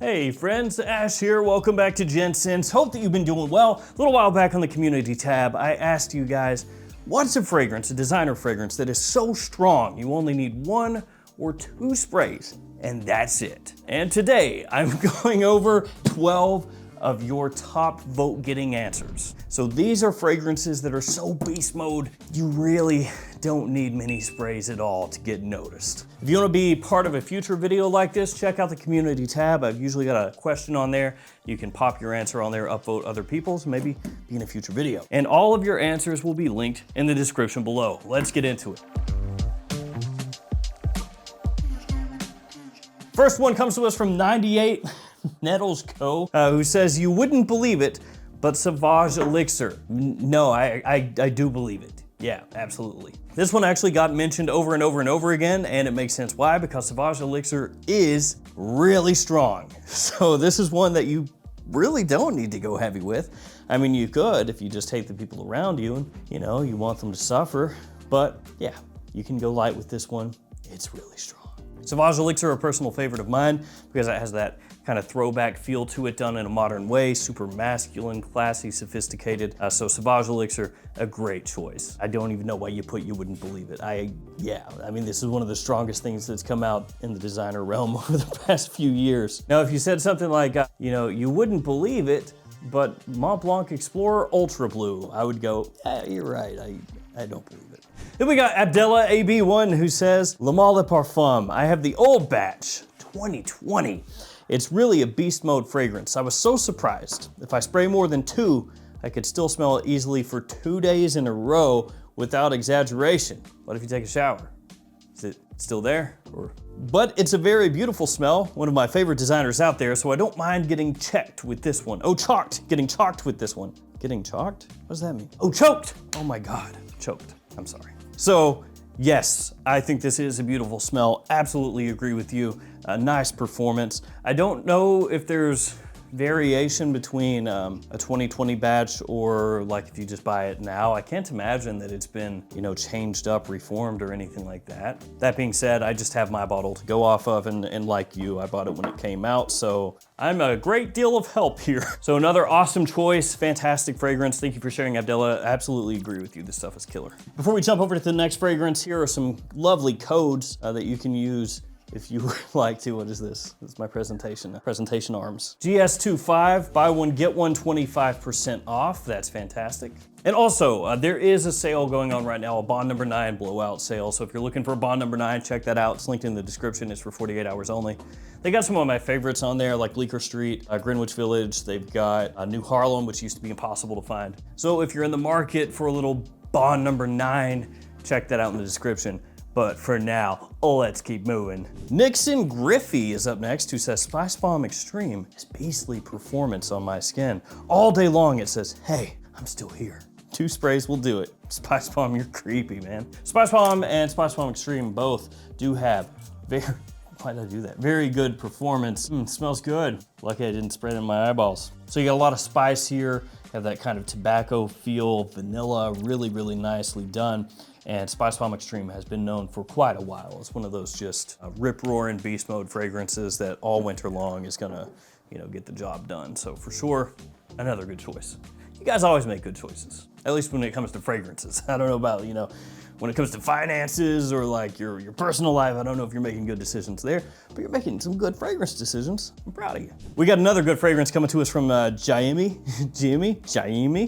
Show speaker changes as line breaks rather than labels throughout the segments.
Hey friends, Ash here. Welcome back to Gents. Hope that you've been doing well. A little while back on the community tab, I asked you guys, what's a fragrance, a designer fragrance that is so strong you only need 1 or 2 sprays, and that's it. And today, I'm going over 12 of your top vote-getting answers. So these are fragrances that are so beast mode, you really don't need many sprays at all to get noticed. If you wanna be part of a future video like this, check out the community tab. I've usually got a question on there. You can pop your answer on there, upvote other people's, maybe be in a future video. And all of your answers will be linked in the description below. Let's get into it. First one comes to us from 98 Nettles Co., who says, you wouldn't believe it, but Saage Elixir. No, I do believe it. Yeah, absolutely. This one actually got mentioned over and over and over again, and it makes sense why, because Saage Elixir is really strong. So this is one that you really don't need to go heavy with. I mean, you could if you just hate the people around you and, you know, you want them to suffer. But yeah, you can go light with this one. It's really strong. Saage Elixir, a personal favorite of mine because it has that kind of throwback feel to it done in a modern way, super masculine, classy, sophisticated. So Saage Elixir, a great choice. I don't even know why you wouldn't believe it. I mean, this is one of the strongest things that's come out in the designer realm over the past few years. Now, if you said something like, you know, you wouldn't believe it, but Mont Blanc Explorer Ultra Blue, I would go, yeah, you're right, I don't believe it. Then we got Abdella AB1 who says, Le Male Parfum. I have the old batch, 2020. It's really a beast mode fragrance. I was so surprised. If I spray more than 2, I could still smell it easily for 2 days in a row without exaggeration. What if you take a shower? Is it still there? But it's a very beautiful smell, one of my favorite designers out there, so I don't mind getting checked with this one. Oh, getting chalked with this one. Getting chalked? What does that mean? Oh, choked! Oh my God, choked. I'm sorry. So, yes, I think this is a beautiful smell. Absolutely agree with you. A nice performance. I don't know if there's variation between a 2020 batch or like if you just buy it now. I can't imagine that it's been, you know, changed up, reformed or anything like that. That being said, I just have my bottle to go off of and like you, I bought it when it came out, so I'm a great deal of help here. So another awesome choice, fantastic fragrance. Thank you for sharing, Abdella. Absolutely agree with you, this stuff is killer. Before we jump over to the next fragrance, here are some lovely codes that you can use if you would like to. What is this? This is my presentation arms. GS25, buy one, get one, 25% off. That's fantastic. And also, there is a sale going on right now, a Bond number 9 blowout sale. So if you're looking for a Bond number 9, check that out. It's linked in the description. It's for 48 hours only. They got some of my favorites on there, like Bleecker Street, Greenwich Village. They've got New Harlem, which used to be impossible to find. So if you're in the market for a little Bond number 9, check that out in the description. But for now, let's keep moving. Nixon Griffey is up next, who says, Spice Bomb Extreme is beastly performance on my skin. All day long it says, hey, I'm still here. 2 sprays will do it. Spice Bomb, you're creepy, man. Spice Bomb and Spice Bomb Extreme both do have why did I do that? Very good performance. Smells good. Lucky I didn't spray it in my eyeballs. So you got a lot of spice here, have that kind of tobacco feel, vanilla, really, really nicely done. And Spice Bomb Extreme has been known for quite a while. It's one of those just rip-roaring beast mode fragrances that all winter long is gonna, you know, get the job done. So for sure, another good choice. You guys always make good choices, at least when it comes to fragrances. I don't know about, you know, when it comes to finances or like your personal life, I don't know if you're making good decisions there, but you're making some good fragrance decisions. I'm proud of you. We got another good fragrance coming to us from Jaime,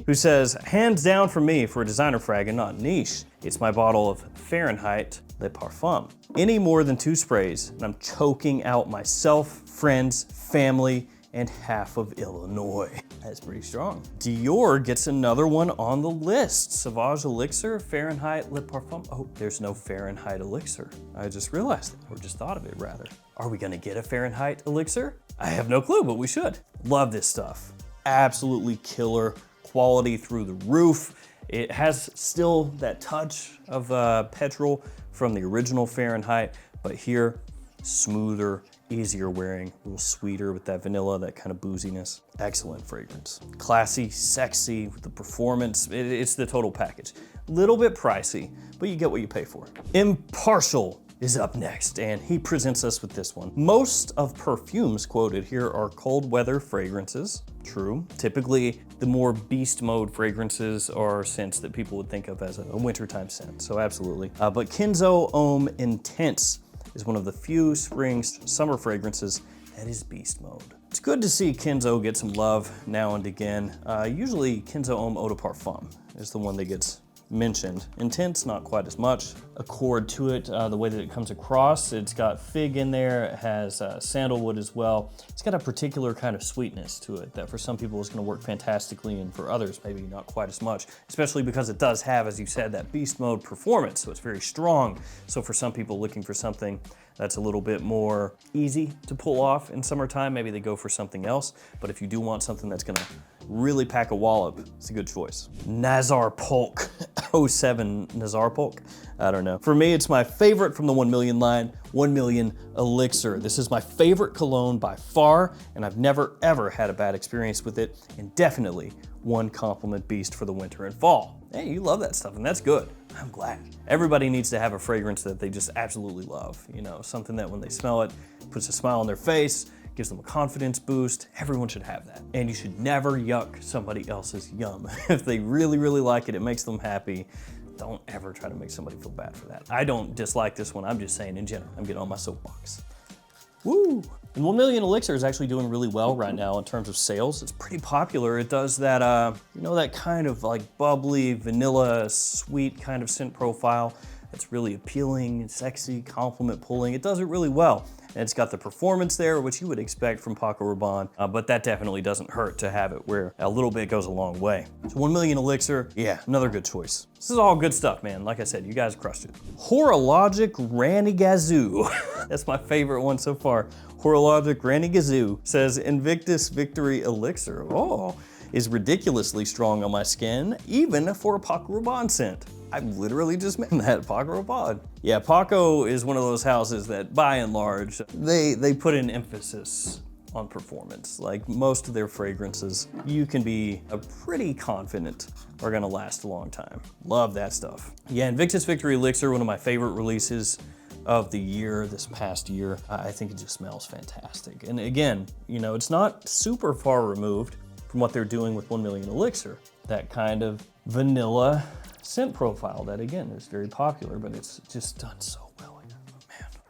who says, hands down for me for a designer frag and not niche, it's my bottle of Fahrenheit Le Parfum. Any more than 2 sprays, and I'm choking out myself, friends, family, and half of Illinois. That's pretty strong. Dior gets another one on the list. Saage Elixir, Fahrenheit Le Parfum. Oh, there's no Fahrenheit Elixir. I just realized it, or just thought of it rather. Are we gonna get a Fahrenheit Elixir? I have no clue, but we should. Love this stuff. Absolutely killer, quality through the roof. It has still that touch of petrol from the original Fahrenheit, but here, smoother, easier wearing, a little sweeter with that vanilla, that kind of booziness. Excellent fragrance. Classy, sexy, with the performance. It's the total package. Little bit pricey, but you get what you pay for. Impartial is up next, and he presents us with this one. Most of perfumes quoted here are cold weather fragrances. True. Typically, the more beast mode fragrances are scents that people would think of as a wintertime scent, so absolutely. But Kenzo Homme Intense is one of the few spring summer fragrances that is beast mode. It's good to see Kenzo get some love now and again. Usually Kenzo Homme Eau de Parfum is the one that gets mentioned. Intense, not quite as much. Accord to it, the way that it comes across. It's got fig in there, it has sandalwood as well. It's got a particular kind of sweetness to it that for some people is gonna work fantastically, and for others, maybe not quite as much, especially because it does have, as you said, that beast mode performance, so it's very strong. So for some people looking for something that's a little bit more easy to pull off in summertime, maybe they go for something else. But if you do want something that's gonna really pack a wallop, it's a good choice. Nazar Polk, 07 Nazar Polk, I don't know. For me, it's my favorite from the 1 Million line, 1 Million Elixir. This is my favorite cologne by far, and I've never ever had a bad experience with it, and definitely one compliment beast for the winter and fall. Hey, you love that stuff, and that's good. I'm glad. Everybody needs to have a fragrance that they just absolutely love. You know, something that when they smell it, puts a smile on their face, gives them a confidence boost. Everyone should have that. And you should never yuck somebody else's yum. If they really, really like it, it makes them happy. Don't ever try to make somebody feel bad for that. I don't dislike this one, I'm just saying in general. I'm getting on my soapbox. Woo! And 1 Million Elixir is actually doing really well right now in terms of sales. It's pretty popular. It does that, you know, that kind of like bubbly, vanilla, sweet kind of scent profile that's really appealing, sexy, compliment pulling. It does it really well. And it's got the performance there, which you would expect from Paco Rabanne, but that definitely doesn't hurt to have it where a little bit goes a long way. So 1 Million Elixir, yeah, another good choice. This is all good stuff, man. Like I said, you guys crushed it. Horologic Ranny Gazoo. That's my favorite one so far. Horologic Ranny Gazoo says Invictus Victory Elixir. Oh, is ridiculously strong on my skin, even for a Paco Rabanne scent. I literally just meant that, Paco Rabanne. Yeah, Paco is one of those houses that, by and large, they put an emphasis on performance. Like most of their fragrances, you can be pretty confident are gonna last a long time. Love that stuff. Yeah, Invictus Victory Elixir, one of my favorite releases of the year, this past year. I think it just smells fantastic. And again, you know, it's not super far removed from what they're doing with 1 Million Elixir. That kind of vanilla scent profile that, again, is very popular, but it's just done so well.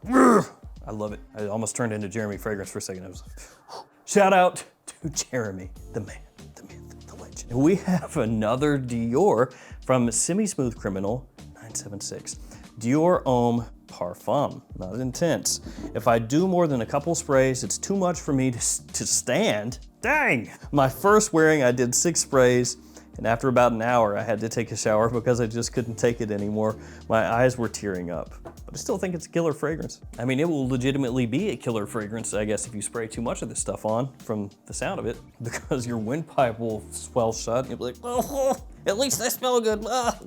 Oh, man. I love it. I almost turned into Jeremy Fragrance for a second. I was like, shout out to Jeremy, the man, the myth, the legend. And we have another Dior from Semi-Smooth Criminal 976. Dior Homme Parfum, not intense. If I do more than a couple sprays, it's too much for me to stand. Dang! My first wearing, I did 6 sprays, and after about an hour, I had to take a shower because I just couldn't take it anymore. My eyes were tearing up, but I still think it's a killer fragrance. I mean, it will legitimately be a killer fragrance, I guess, if you spray too much of this stuff on, from the sound of it, because your windpipe will swell shut, and you'll be like, oh, at least I smell good. Ah.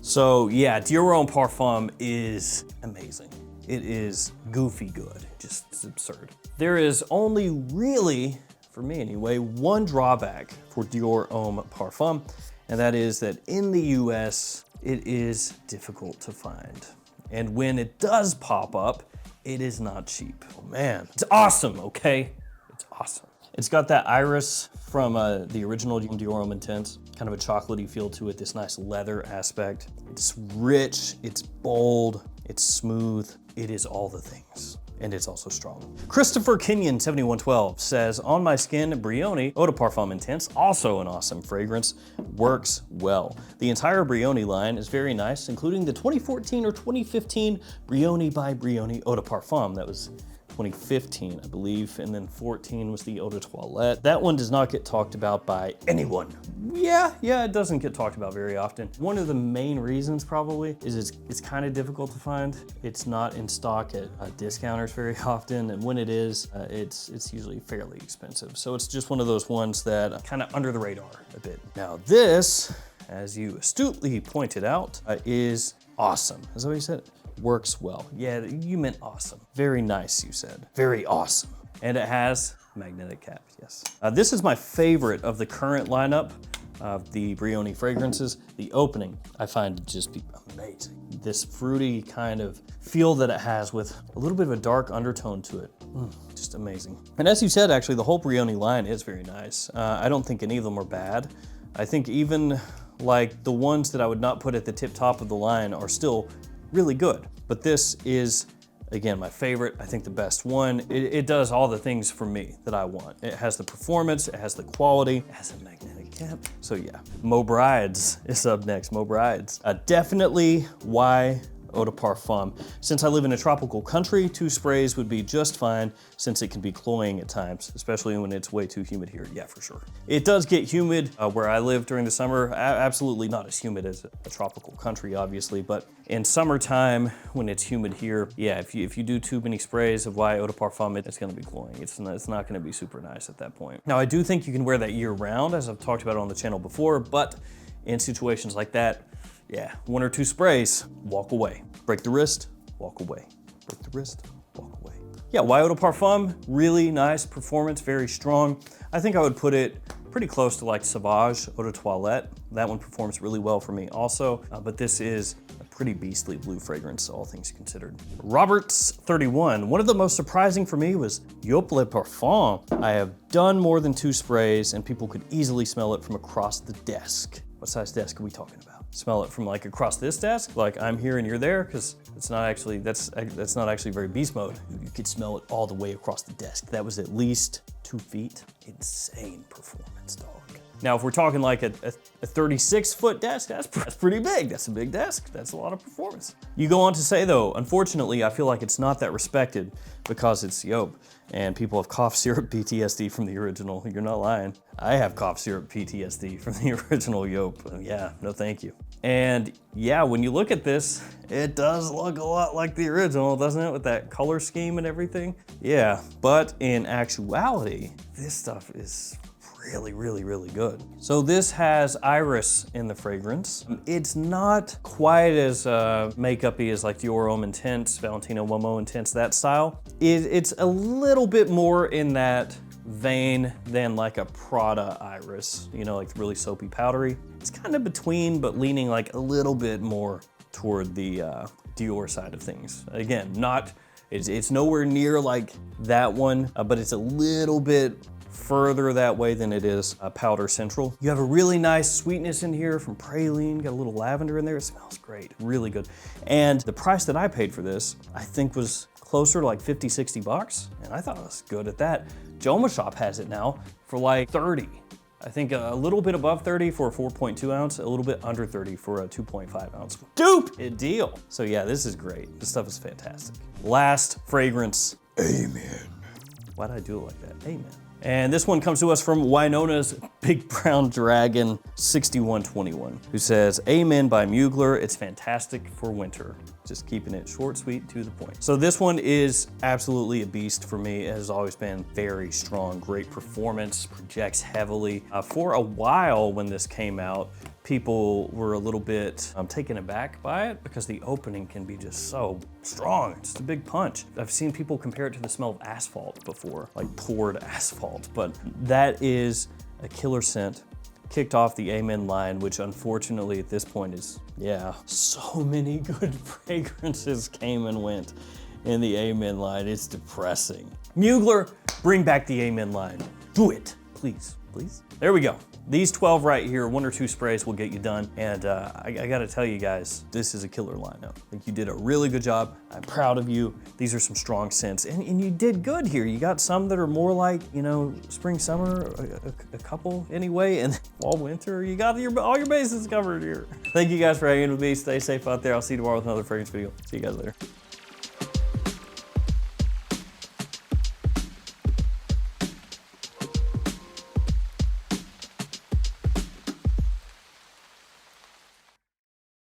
So yeah, Dior Homme Parfum is amazing. It is goofy good, just it's absurd. There is only really, for me anyway, one drawback for Dior Homme Parfum, and that is that in the US, it is difficult to find. And when it does pop up, it is not cheap. Oh man, it's awesome, okay? It's awesome. It's got that iris from the original Dior Homme Intense, kind of a chocolatey feel to it, this nice leather aspect. It's rich, it's bold, it's smooth, it is all the things. And it's also strong. Christopher Kenyon 7112 says, on my skin, Brion Eau de Parfum Intense, also an awesome fragrance, works well. The entire Brion line is very nice, including the 2014 or 2015 Brion by Brion Eau de Parfum. That was 2015, I believe, and then 14 was the Eau de Toilette. That one does not get talked about by anyone. Yeah, it doesn't get talked about very often. One of the main reasons probably is it's kind of difficult to find. It's not in stock at discounters very often, and when it is, it's usually fairly expensive. So it's just one of those ones that kind of under the radar a bit. Now this, as you astutely pointed out, is awesome. Is that what you said? Works well. Yeah, you meant awesome. Very nice, you said. Very awesome. And it has magnetic caps, yes. This is my favorite of the current lineup of the Brion fragrances. The opening, I find to just be amazing. This fruity kind of feel that it has with a little bit of a dark undertone to it. Just amazing. And as you said, actually, the whole Brion line is very nice. I don't think any of them are bad. I think even like the ones that I would not put at the tip top of the line are still really good. But this is, again, my favorite, I think the best one. It does all the things for me that I want. It has the performance, it has the quality, it has a magnetic cap. So yeah, Mo Brides is up next, Mo Brides. Definitely why Eau de Parfum. Since I live in a tropical country, 2 sprays would be just fine since it can be cloying at times, especially when it's way too humid here. Yeah, for sure. It does get humid where I live during the summer. Absolutely not as humid as a tropical country, obviously, but in summertime when it's humid here, yeah, if you do too many sprays of Eau de Parfum, it's gonna be cloying. It's not gonna be super nice at that point. Now, I do think you can wear that year round, as I've talked about on the channel before, but in situations like that, yeah, 1 or 2 sprays, walk away. Break the wrist, walk away. Break the wrist, walk away. Yeah, Eau de Parfum, really nice performance, very strong. I think I would put it pretty close to like Sauvage Eau de Toilette. That one performs really well for me also, but this is a pretty beastly blue fragrance, all things considered. Roberts 31. One of the most surprising for me was Yop Le Parfum. I have done more than 2 sprays and people could easily smell it from across the desk. What size desk are we talking about? Smell it from like across this desk, like I'm here and you're there, because it's not actually, that's not actually very beast mode. You could smell it all the way across the desk. That was at least 2 feet. Insane performance, dog. Now, if we're talking like a 36-foot desk, that's pretty big. That's a big desk. That's a lot of performance. You go on to say though, unfortunately, I feel like it's not that respected because it's Yop, and people have cough syrup PTSD from the original. You're not lying. I have cough syrup PTSD from the original Yop. Yeah, no thank you. And yeah, when you look at this, it does look a lot like the original, doesn't it? With that color scheme and everything. Yeah, but in actuality, this stuff is really, really, really good. So this has iris in the fragrance. It's not quite as makeup-y as like Dior Homme Intense, Valentino Uomo Intense, that style. It's a little bit more in that vein than like a Prada iris, you know, like really soapy powdery. It's kind of between, but leaning like a little bit more toward the Dior side of things. Again, it's nowhere near like that one, but it's a little bit further that way than it is Powder Central. You have a really nice sweetness in here from praline, got a little lavender in there. It smells great, really good. And the price that I paid for this, I think was closer to like 50, 60 bucks. And I thought it was good at that. Joma Shop has it now for like 30. I think a little bit above 30 for a 4.2 ounce, a little bit under 30 for a 2.5 ounce. Stupid deal. So yeah, this is great. This stuff is fantastic. Last fragrance, Amen. Why did I do it like that? Amen. And this one comes to us from Winona's Big Brown Dragon 6121, who says, Amen by Mugler. It's fantastic for winter. Just keeping it short, sweet, to the point. So this one is absolutely a beast for me. It has always been very strong, great performance, projects heavily. For a while when this came out, people were a little bit taken aback by it because the opening can be just so strong. It's a big punch. I've seen people compare it to the smell of asphalt before, like poured asphalt, but that is a killer scent. Kicked off the Amen line, which unfortunately at this point is, yeah, so many good fragrances came and went in the Amen line. It's depressing. Mugler, bring back the Amen line. Do it, please, please. There we go. These 12 right here, 1 or 2 sprays will get you done. And I gotta tell you guys, this is a killer lineup. I think you did a really good job. I'm proud of you. These are some strong scents. And you did good here. You got some that are more like, you know, spring, summer, a couple anyway, and fall, winter. You got all your bases covered here. Thank you guys for hanging with me. Stay safe out there. I'll see you tomorrow with another fragrance video. See you guys later.